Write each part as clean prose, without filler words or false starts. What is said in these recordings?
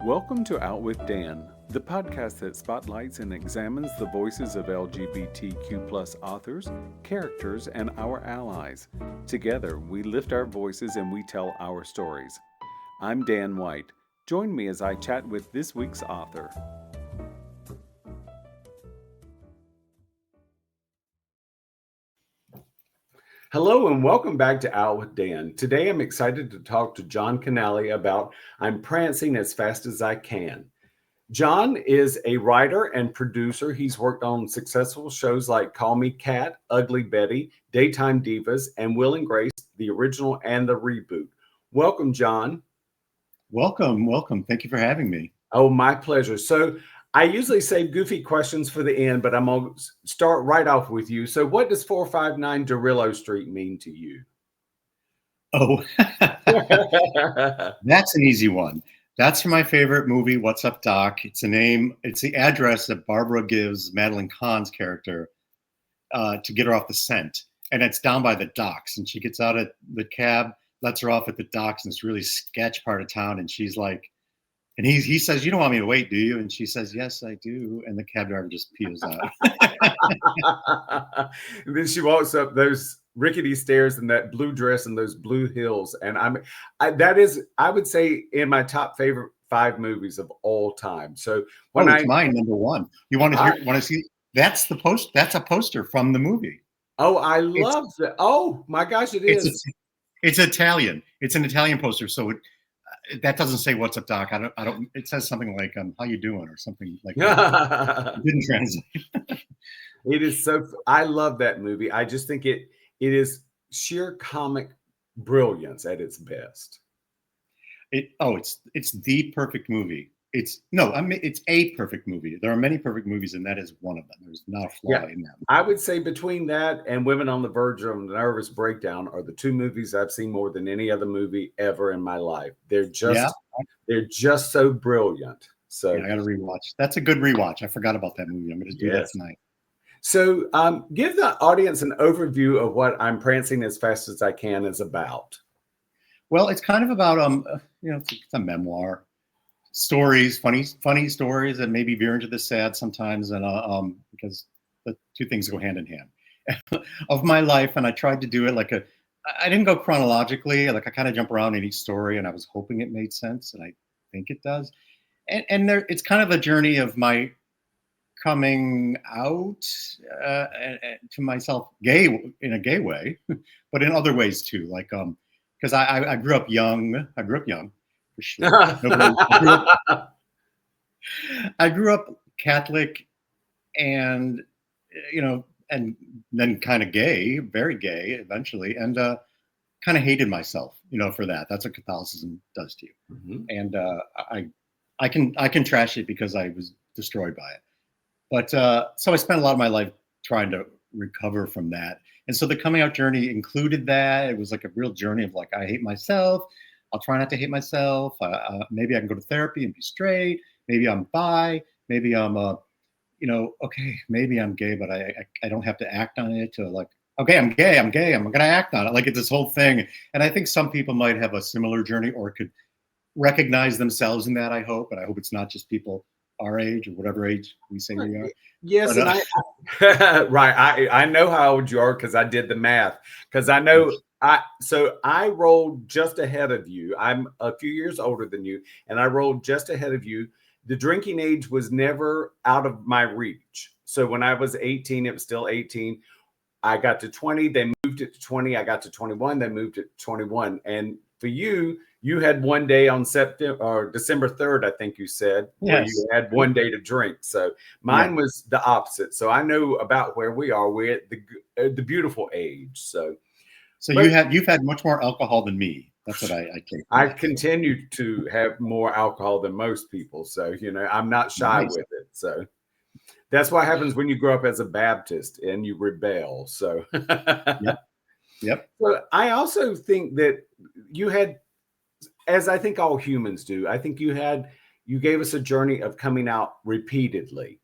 Welcome to Out with Dan, the podcast that spotlights and examines the voices of LGBTQ+ authors, characters, and our allies. Together, we lift our voices and we tell our stories. I'm Dan White. Join me as I chat with this week's author. Hello and welcome back to Out with Dan. Today I'm excited to talk to John Kinnally about I'm Prancing as Fast as I Can. John is a writer and producer. He's worked on successful shows like Call Me Kat, Ugly Betty, Daytime Divas, and Will and Grace, the original and the reboot. Welcome, John. Welcome. Thank you for having me. Oh, my pleasure. So I usually save goofy questions for the end, but I'm going to start right off with you. So what does 459 Derillo Street mean to you? Oh, that's an easy one. That's from my favorite movie, What's Up, Doc? It's the address that Barbara gives Madeline Kahn's character to get her off the scent. And it's down by the docks. And she gets out of the cab, lets her off at the docks in this really sketch part of town. And she's like, and he says, "You don't want me to wait, do you?" And she says, "Yes, I do." And the cab driver just peels out. And then she walks up those rickety stairs in that blue dress and those blue heels. And I would say in my top favorite 5 movies of all time. So it's mine, number 1. You want to see? That's the post. That's a poster from the movie. Oh, I love that. Oh my gosh, it is. It's Italian. It's an Italian poster. So that doesn't say "What's up, Doc." I don't. It says something like "How you doing?" or something like that. It didn't translate. It is so. I love that movie. I just think it is sheer comic brilliance at its best. It's the perfect movie. It's a perfect movie. There are many perfect movies, and that is one of them. There's not a flaw in them. I would say between that and Women on the Verge of a Nervous Breakdown are the 2 movies I've seen more than any other movie ever in my life. They're just so brilliant. So I got to rewatch. That's a good rewatch. I forgot about that movie. I'm going to do that tonight. So give the audience an overview of what I'm Prancing as Fast as I Can is about. Well, it's kind of about it's a memoir. Stories, funny stories that maybe veer into the sad sometimes, and because the 2 things go hand in hand of my life. And I tried to do it I didn't go chronologically. I kind of jump around in each story, and I was hoping it made sense, and I think it does. And it's kind of a journey of my coming out to myself, gay in a gay way, but in other ways too. Because I grew up young. For sure. I grew up Catholic, and and then kind of gay, very gay eventually, and kind of hated myself, for that. That's what Catholicism does to you. Mm-hmm. And I can trash it because I was destroyed by it. But so I spent a lot of my life trying to recover from that. And so the coming out journey included that. It was like a real journey of I hate myself. I'll try not to hate myself. Maybe I can go to therapy and be straight. Maybe I'm bi. Maybe I'm, okay, maybe I'm gay, but I don't have to act on it okay, I'm gay. I'm going to act on it. It's this whole thing. And I think some people might have a similar journey or could recognize themselves in that, I hope. And I hope it's not just people our age or whatever age we say we are. Yes, but, right. I know how old you are because I did the math. Because I know I rolled just ahead of you. I'm a few years older than you, and I rolled just ahead of you. The drinking age was never out of my reach. So when I was 18, it was still 18. I got to 20, they moved it to 20. I got to 21, they moved it to 21. And for you had one day on December 3rd, I think you said, where you had one day to drink. So mine was the opposite. So I know about where we are. We're at the beautiful age. So you've had much more alcohol than me. That's what I take. I continue to have more alcohol than most people. So, I'm not shy with it. So that's what happens when you grow up as a Baptist and you rebel. So, Yep. But I also think that you had, as I think all humans do, I think you gave us a journey of coming out repeatedly.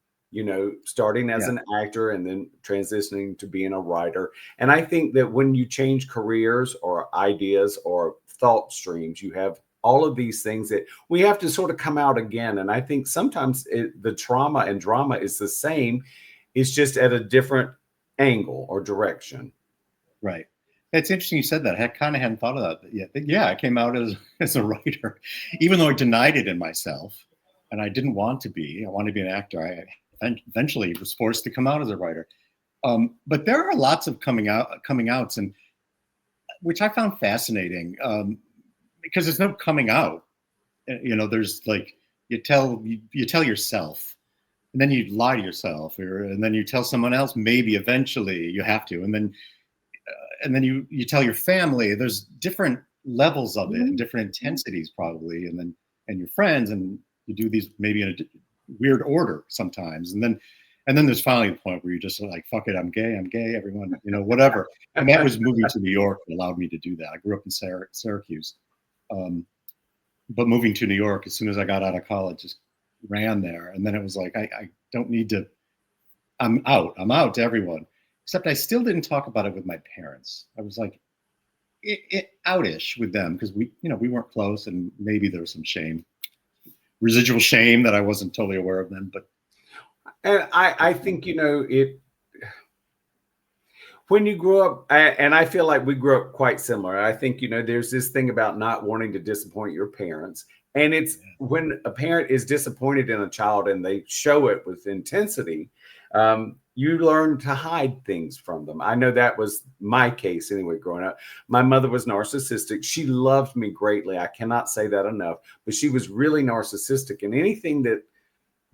Starting as an actor and then transitioning to being a writer. And I think that when you change careers or ideas or thought streams, you have all of these things that we have to sort of come out again. And I think sometimes the trauma and drama is the same. It's just at a different angle or direction. Right. It's interesting you said that. I kind of hadn't thought of that yet. Yeah, I came out as a writer, even though I denied it in myself, and I didn't want to be. I wanted to be an actor. I eventually was forced to come out as a writer. But there are lots of coming outs, and which I found fascinating, because there's no coming out. There's like you tell yourself, and then you lie to yourself, and then you tell someone else. Maybe eventually you have to, and then you tell your family. There's different levels of it and different intensities probably, and your friends, and you do these maybe in a weird order sometimes, and then there's finally the point where you're just like, fuck it, I'm gay, everyone, whatever. And that was moving to New York that allowed me to do that. I grew up in Syracuse, but moving to New York as soon as I got out of college, just ran there, and then it was like I don't need to. I'm out to everyone. Except I still didn't talk about it with my parents. I was like, outish with them because we weren't close, and maybe there was some shame, residual shame that I wasn't totally aware of then. But and I think when you grew up, and I feel like we grew up quite similar. I think there's this thing about not wanting to disappoint your parents, and it's when a parent is disappointed in a child and they show it with intensity. You learn to hide things from them. I know that was my case anyway, growing up. My mother was narcissistic. She loved me greatly. I cannot say that enough, but she was really narcissistic, and anything that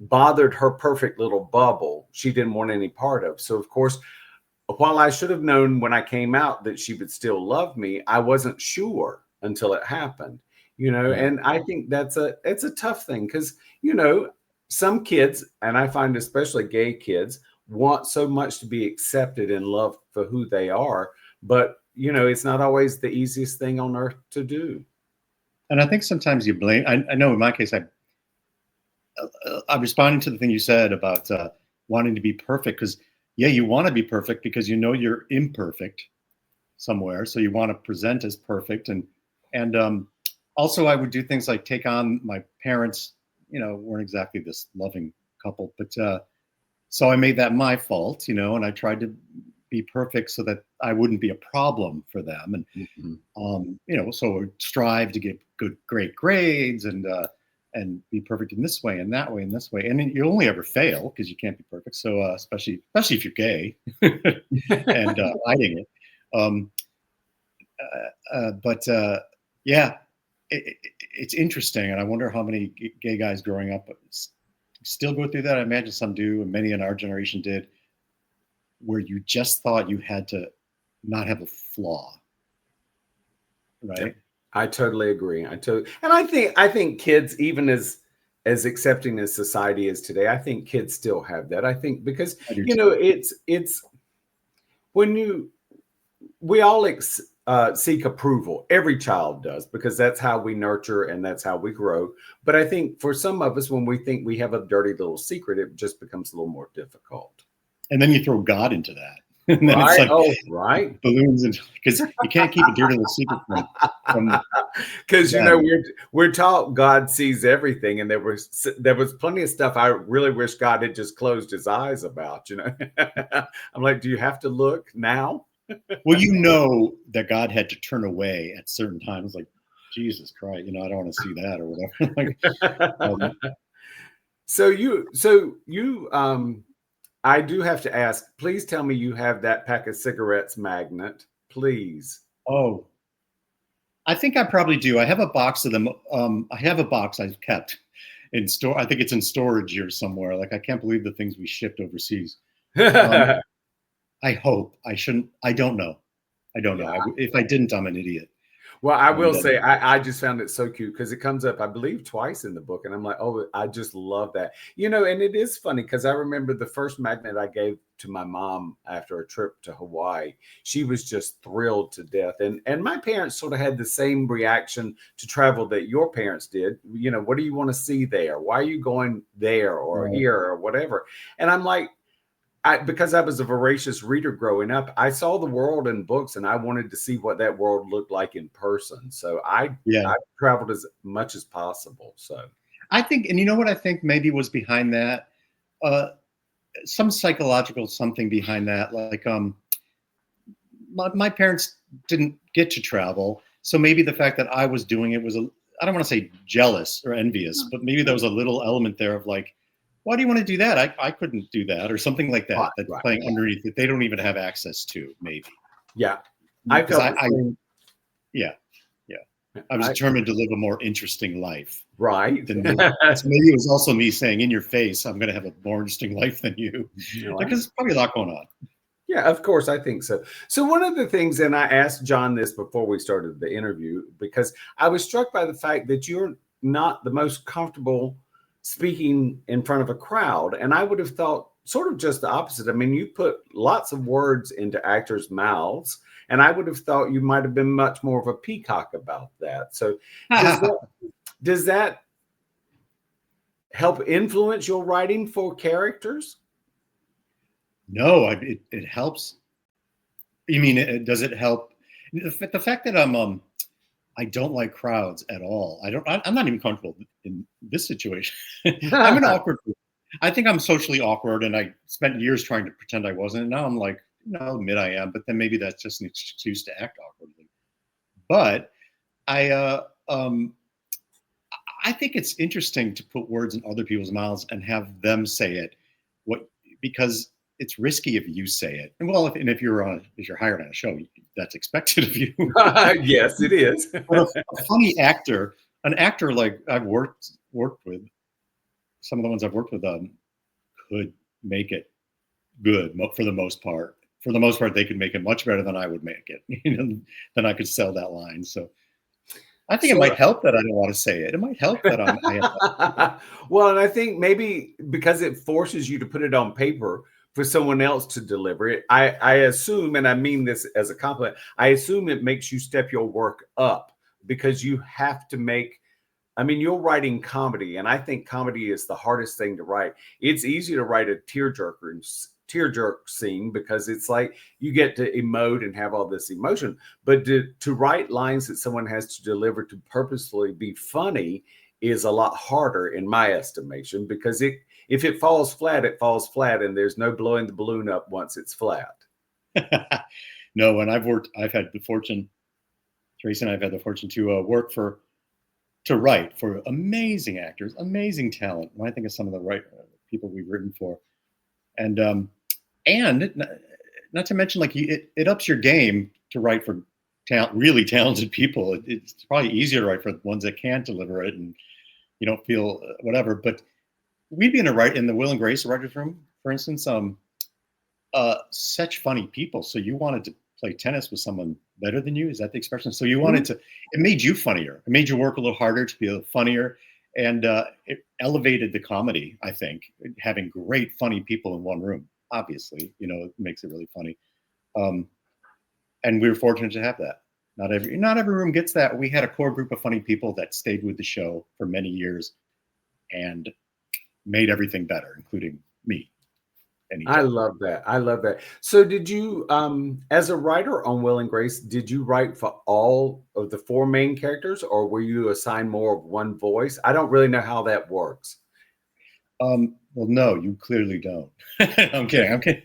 bothered her perfect little bubble, she didn't want any part of. So of course, while I should have known when I came out that she would still love me, I wasn't sure until it happened, and I think it's a tough thing because, some kids, and I find especially gay kids, want so much to be accepted and loved for who they are. But, it's not always the easiest thing on earth to do. And I think sometimes you blame, I know in my case, I'm responding to the thing you said about wanting to be perfect, because you want to be perfect because you're imperfect somewhere. So you want to present as perfect. And also I would do things like take on my parents, weren't exactly this loving couple, but so I made that my fault, and I tried to be perfect so that I wouldn't be a problem for them. And, so I strive to get great grades and be perfect in this way and that way and this way. And you only ever fail because you can't be perfect. So especially if you're gay and hiding it. It's interesting. And I wonder how many gay guys growing up still go through that. I imagine some do, and many in our generation did, where you just thought you had to not have a flaw. Right. I totally agree. And I think kids, even as accepting as society is today, I think kids still have that. I think because it's when we all seek approval. Every child does, because that's how we nurture and that's how we grow. But I think for some of us, when we think we have a dirty little secret, it just becomes a little more difficult. And then you throw God into that. And then right. It's like right. Balloons, because you can't keep a dirty little secret from because we're taught God sees everything, and there was plenty of stuff I really wish God had just closed his eyes about. I'm like, do you have to look now? Well, that God had to turn away at certain times, like Jesus Christ, I don't want to see that or whatever. So you I do have to ask, please tell me you have that pack of cigarettes magnet, please. Oh, I think I probably do. I have a box of them. I have a box I've kept in store. I think it's in storage here somewhere. Like, I can't believe the things we shipped overseas. I hope. I shouldn't. I don't know. If I didn't, I'm an idiot. Well, I will say I just found it so cute because it comes up, I believe, twice in the book. And I'm like, oh, I just love that. And it is funny because I remember the first magnet I gave to my mom after a trip to Hawaii. She was just thrilled to death. And my parents sort of had the same reaction to travel that your parents did. What do you want to see there? Why are you going there or here or whatever? And I'm like, because I was a voracious reader growing up, I saw the world in books and I wanted to see what that world looked like in person. So Yeah. I traveled as much as possible. So I think, and you know what I think maybe was behind that? Uh, some psychological something behind that. Like, my parents didn't get to travel. So maybe the fact that I was doing it was I don't want to say jealous or envious, but maybe there was a little element there of like, why do you want to do that? I couldn't do that, or something like right, that, that's right. playing underneath that they don't even have access to, maybe. Yeah. I Because felt the same. yeah, yeah. I was I determined to live a more interesting life right. than me. So maybe it was also me saying in your face, I'm going to have a more interesting life than you. No, Because there's probably a lot going on. yeah, of course, I think so. So one of the things, and I asked John this before we started the interview, because I was struck by the fact that you're not the most comfortable speaking in front of a crowd. And I would have thought sort of just the opposite. I mean, you put lots of words into actors' mouths, and I would have thought you might have been much more of a peacock about that. So does that does that help influence your writing for characters? No, it helps. You mean, does it help? The fact that I don't like crowds at all. I'm not even comfortable in this situation. I'm an awkward. I think I'm socially awkward, and I spent years trying to pretend I wasn't. And now I'm like, no, I'll admit I am. But then maybe that's just an excuse to act awkwardly. But I, I think it's interesting to put words in other people's mouths and have them say it. Because it's risky if you say it. And well, if you're hired on a show, that's expected of you. Yes, it is. But a funny actor, an actor like I've worked with, some of the ones I've worked with, could make it good for the most part. For the most part, they could make it much better than I would make it. Than I could sell that line. So I think it So might help that I don't want to say it. It might help that I have. well, and I think maybe because it forces you to put it on paper for someone else to deliver it, I assume, and I mean this as a compliment, I assume it makes you step your work up because you have to make. I mean, you're writing comedy, and I think comedy is the hardest thing to write. It's easy to write a tearjerk scene because it's like you get to emote and have all this emotion. But to write lines that someone has to deliver to purposefully be funny is a lot harder in my estimation because if it falls flat, it falls flat, and there's no blowing the balloon up once it's flat. No, and I've had the fortune, Tracy and I've had the fortune to to write for amazing actors, amazing talent. When I think of some of the people we've written for, and not to mention, like, it ups your game to write for really talented people. It's probably easier to write for the ones that can't deliver it, and you don't feel whatever. But we'd be in the Will and Grace writers' room, for instance. Such funny people. So you wanted to play tennis with someone better than you. Is that the expression? So you wanted to. It made you funnier. It made you work a little harder to be a little funnier, and it elevated the comedy. I think having great, funny people in one room, obviously, it makes it really funny. And we were fortunate to have that. Not every room gets that. We had a core group of funny people that stayed with the show for many years and made everything better, including me. I love that. I love that. So did you, as a writer on Will and Grace, did you write for all of the four main characters or were you assigned more of one voice? I don't really know how that works. Well, no, you clearly don't. I'm kidding.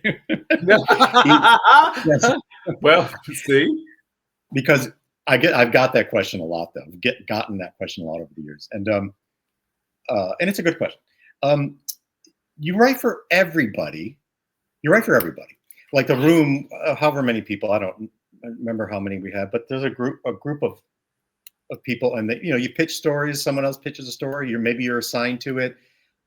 Yes. Well, see? Because I've got that question a lot, though. I've gotten that question a lot over the years. And it's a good question. You write for everybody. You write for everybody. Like the room, however many people, I don't remember how many we had, but there's a group of people, and you pitch stories. Someone else pitches a story. Maybe you're assigned to it,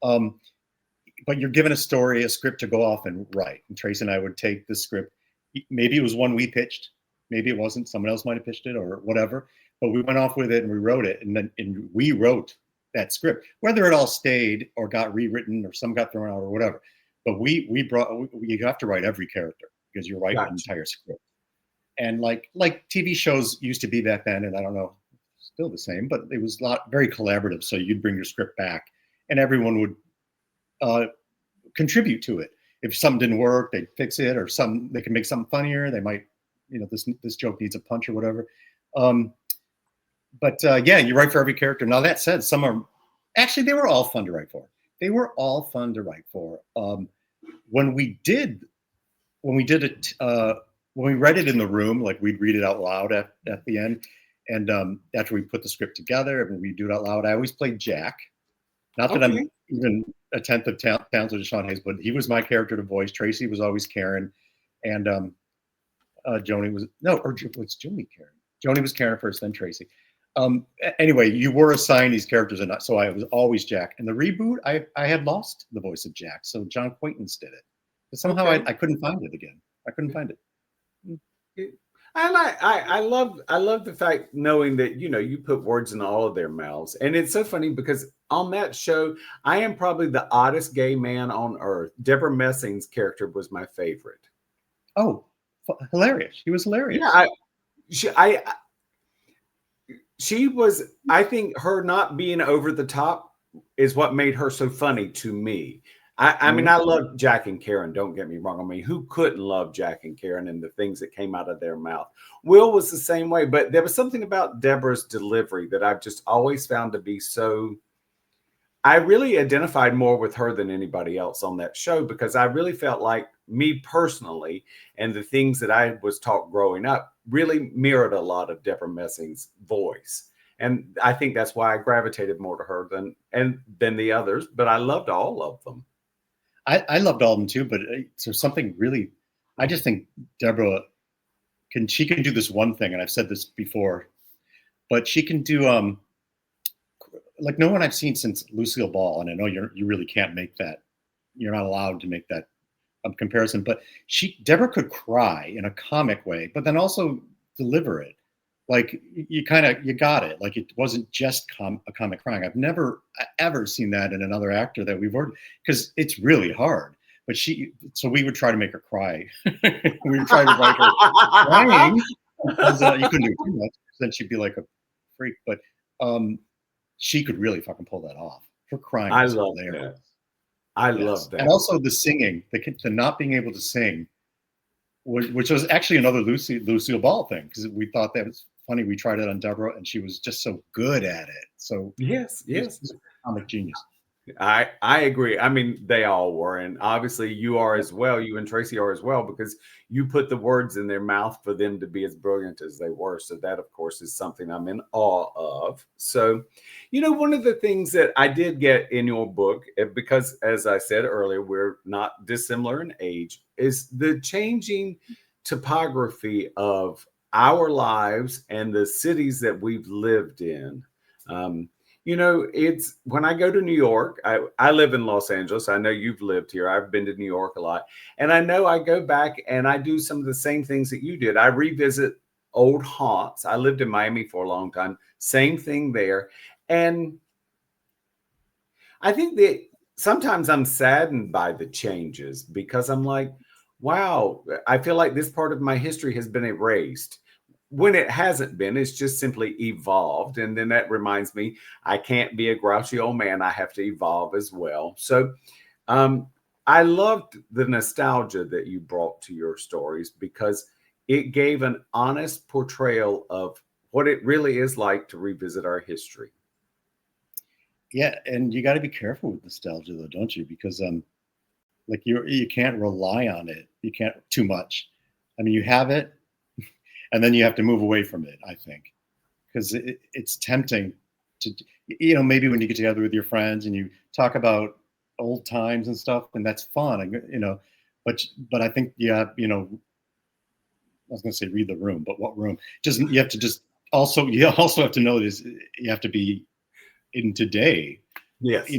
but you're given a script to go off and write. And Trace and I would take the script. Maybe it was one we pitched. Maybe it wasn't. Someone else might have pitched it or whatever. But we went off with it and we wrote it, and we wrote that script, whether it all stayed or got rewritten or some got thrown out or whatever. But you have to write every character because you're writing an entire script. And like TV shows used to be back then, and I don't know, still the same, but it was very collaborative. So you'd bring your script back and everyone would contribute to it. if something didn't work, they'd fix it, or they can make something funnier. They might, this joke needs a punch or whatever. But yeah, you write for every character. Now that said, some are actually, they were all fun to write for. They were all fun to write for. When we did it, when we read it in the room, like we'd read it out loud at the end. And after we put the script together and we do it out loud, I always played Jack. Not that I'm even a tenth of talented as Sean Hayes, but he was my character to voice. Tracy was always Karen, and Joni was Joni Karen? Joni was Karen first, then Tracy. Anyway, you were assigned these characters, and so I was always Jack. And the reboot, I had lost the voice of Jack, so John Quaintance did it. But somehow I couldn't find it again. I couldn't find it. And I love the fact knowing that, you put words in all of their mouths. And it's so funny because on that show, I am probably the oddest gay man on earth. Deborah Messing's character was my favorite. Oh, hilarious. He was hilarious. Yeah, she was, I think her not being over the top is what made her so funny to me. I mean, I love Jack and Karen. Don't get me wrong. I mean, who couldn't love Jack and Karen and the things that came out of their mouth? Will was the same way, but there was something about Deborah's delivery that I've just always found to be so. I really identified more with her than anybody else on that show because I really felt like me personally and the things that I was taught growing up really mirrored a lot of Deborah Messing's voice. And I think that's why I gravitated more to her than the others, but I loved all of them. I loved all of them too, but there's something really, I just think Deborah can do this one thing, and I've said this before, but she can do like no one I've seen since Lucille Ball, and I know you really can't make that, you're not allowed to make that comparison, but Deborah could cry in a comic way, but then also deliver it. Like you got it. Like it wasn't just a comic crying. I've never ever seen that in another actor that we've worked, because it's really hard. But so we would try to make her cry. We would try to write her crying because you couldn't do it too much. Then she'd be like a freak. But she could really fucking pull that off. Her crying. I love that. I love that. And also the singing, the not being able to sing, which was actually another Lucille Ball thing, because we thought that was funny. We tried it on Deborah, and she was just so good at it. So yes, comic genius. I agree. I mean, they all were, and obviously you are as well. You and Tracy are as well, because you put the words in their mouth for them to be as brilliant as they were. So that, of course, is something I'm in awe of. So, one of the things that I did get in your book, because as I said earlier, we're not dissimilar in age, is the changing topography of our lives and the cities that we've lived in. It's when I go to New York, I live in Los Angeles. I know you've lived here. I've been to New York a lot. And I know I go back and I do some of the same things that you did. I revisit old haunts. I lived in Miami for a long time. Same thing there. And I think that sometimes I'm saddened by the changes, because I'm like, wow, I feel like this part of my history has been erased. When it hasn't been, it's just simply evolved. And then that reminds me, I can't be a grouchy old man. I have to evolve as well. So I loved the nostalgia that you brought to your stories, because it gave an honest portrayal of what it really is like to revisit our history. Yeah, and you got to be careful with nostalgia, though, don't you? Because like you can't rely on it. You can't too much. I mean, you have it, and then you have to move away from it, I think, because it's tempting to, maybe when you get together with your friends and you talk about old times and stuff, and that's fun, but I think, I was going to say read the room, but what room? You also have to know this, you have to be in today, yes,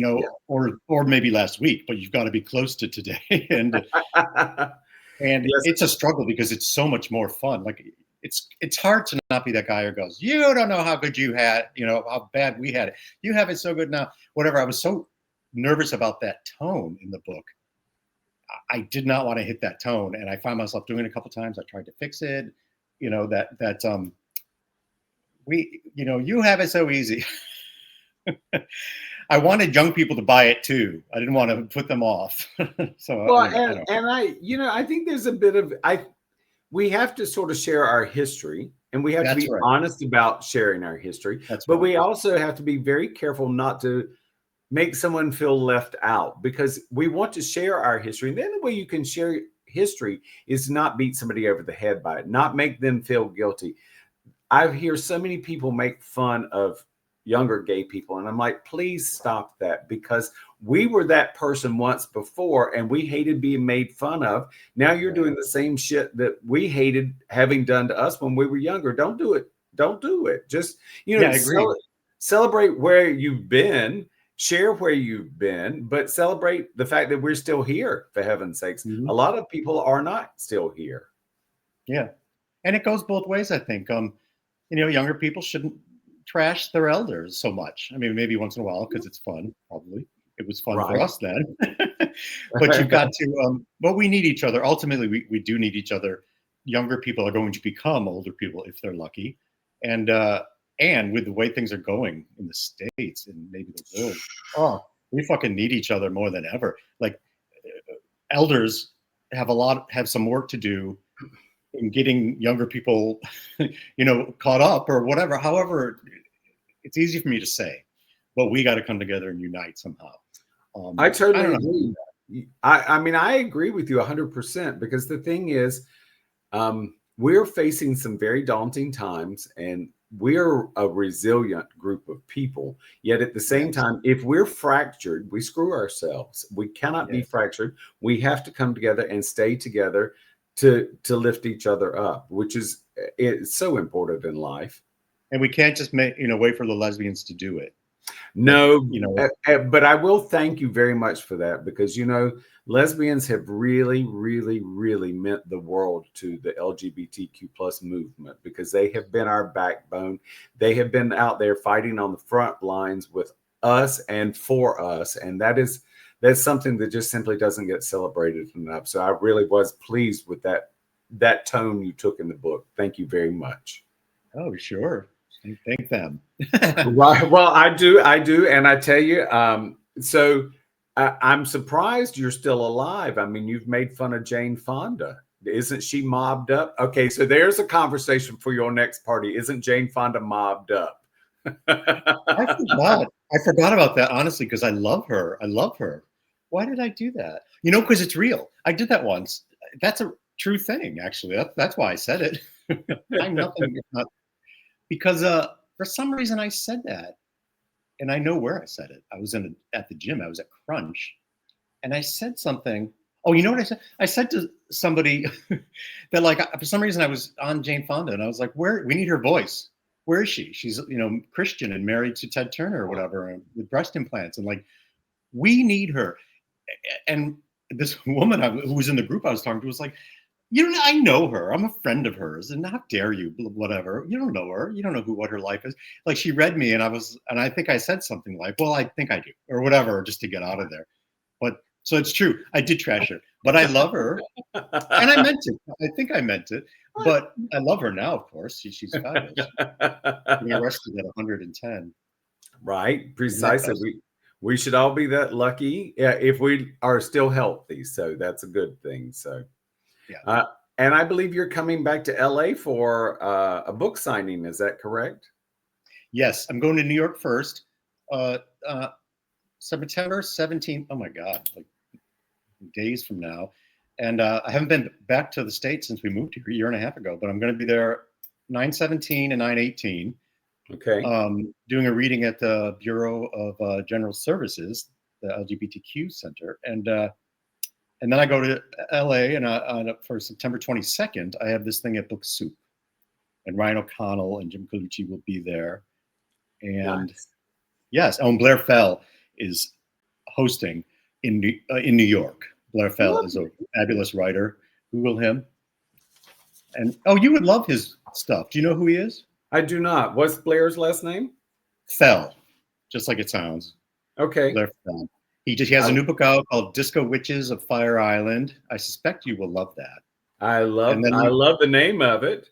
or maybe last week, but you've got to be close to today. And yes. It's a struggle, because it's so much more fun. Like it's hard to not be that guy who goes, you don't know how good you had, how bad we had it. You have it so good now, whatever. I was so nervous about that tone in the book. I did not want to hit that tone. And I found myself doing it a couple of times. I tried to fix it, you have it so easy. I wanted young people to buy it too. I didn't want to put them off. So Well, I don't know. and I think there's a bit of we have to sort of share our history, and we have to That's be right. honest about sharing our history. That's But right. we also have to be very careful not to make someone feel left out, because we want to share our history. And the only way you can share history is not beat somebody over the head by it, not make them feel guilty. I hear so many people make fun of younger gay people, and I'm like, please stop that, because we were that person once before and we hated being made fun of. Now you're doing the same shit that we hated having done to us when we were younger. Don't do it. Don't do it. Just, Yeah, I agree. celebrate where you've been, share where you've been, but celebrate the fact that we're still here, for heaven's sakes. Mhm. A lot of people are not still here. Yeah, and it goes both ways, I think. Younger people shouldn't trash their elders so much. I mean, maybe once in a while because it's fun. Probably it was fun for Right. us then. But you've got to. But we need each other. Ultimately, we do need each other. Younger people are going to become older people if they're lucky, and with the way things are going in the States and maybe the world, oh, we fucking need each other more than ever. Like elders have some work to do in getting younger people, caught up or whatever. However, it's easy for me to say, but we got to come together and unite somehow. I totally don't agree. I mean, I agree with you 100%, because the thing is, we're facing some very daunting times, and we're a resilient group of people. Yet at the same time, if we're fractured, we screw ourselves. We cannot be fractured. We have to come together and stay together to lift each other up, which is it's so important in life. And we can't just wait for the lesbians to do it. No, Like, but I will thank you very much for that, because lesbians have really, really, really meant the world to the LGBTQ plus movement, because they have been our backbone. They have been out there fighting on the front lines with us and for us, and that's something that just simply doesn't get celebrated enough. So I really was pleased with that tone you took in the book. Thank you very much. Oh, sure. Thank them. Right. Well, I do, and I tell you, so I'm surprised you're still alive. I mean, you've made fun of Jane Fonda. Isn't she mobbed up? Okay, so there's a conversation for your next party. Isn't Jane Fonda mobbed up? I forgot about that, honestly, because I love her. I love her. Why did I do that? Because it's real. I did that once. That's a true thing, actually. That's why I said it. I'm nothing if not because for some reason I said that, and I know where I said it. I was at the gym. I was at Crunch, and I said something. Oh, you know what I said? I said to somebody that, like, for some reason I was on Jane Fonda, and I was like, "Where? We need her voice. Where is she? She's Christian and married to Ted Turner or whatever, with breast implants, and like, we need her." And this woman who was in the group I was talking to was like, I know her. I'm a friend of hers, and how dare you? Whatever. You don't know her. You don't know what her life is. Like, she read me, and I think I said something like, "Well, I think I do," or whatever, just to get out of there. But so it's true. I did trash her, but I love her, and I meant it. I think I meant it, but I love her now. Of course, she's fabulous. Being arrested at 110. Right, precisely. We should all be that lucky, if we are still healthy. So that's a good thing. So. Yeah. And I believe you're coming back to LA for a book signing. Is that correct? Yes, I'm going to New York first. September 17th. Oh my God, like days from now. And I haven't been back to the States since we moved here a year and a half ago, but I'm going to be there 9/17 and 9/18. Okay. Doing a reading at the Bureau of General Services, the LGBTQ Center. And then I go to LA, and for September 22nd, I have this thing at Book Soup. And Ryan O'Connell and Jim Colucci will be there. And nice. Yes, Blair Fell is hosting in New York. Blair Fell is a fabulous writer. Google him. And you would love his stuff. Do you know who he is? I do not. What's Blair's last name? Fell, just like it sounds. Okay. Blair Fell. He has a new book out called Disco Witches of Fire Island. I suspect you will love that. I love the name of it.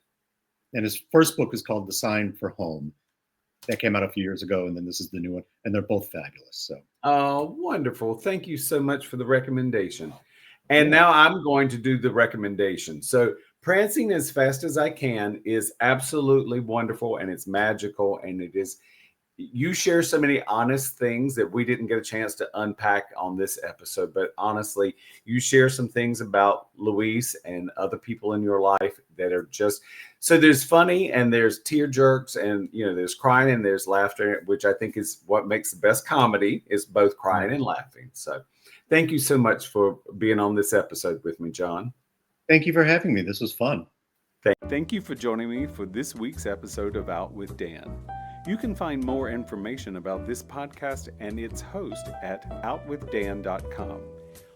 And his first book is called The Sign for Home. that came out a few years ago, and then this is the new one, and they're both fabulous. So, Oh, wonderful. Thank you so much for the recommendation. And yeah. now I'm going to do the recommendation. So, Prancing as Fast as I Can is absolutely wonderful, and it's magical, and it is, you share so many honest things that we didn't get a chance to unpack on this episode. But honestly, you share some things about Luis and other people in your life that are just, so there's funny and there's tear jerks, and there's crying and there's laughter, which I think is what makes the best comedy, is both crying and laughing. So thank you so much for being on this episode with me, John. Thank you for having me. This was fun. Thank you for joining me for this week's episode of Out with Dan. You can find more information about this podcast and its host at OutWithDan.com,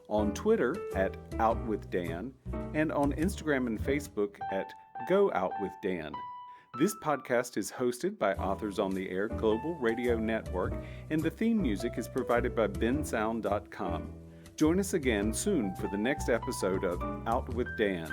on Twitter at OutWithDan, and on Instagram and Facebook at GoOutWithDan. This podcast is hosted by Authors on the Air Global Radio Network, and the theme music is provided by bensound.com. Join us again soon for the next episode of Out with Dan.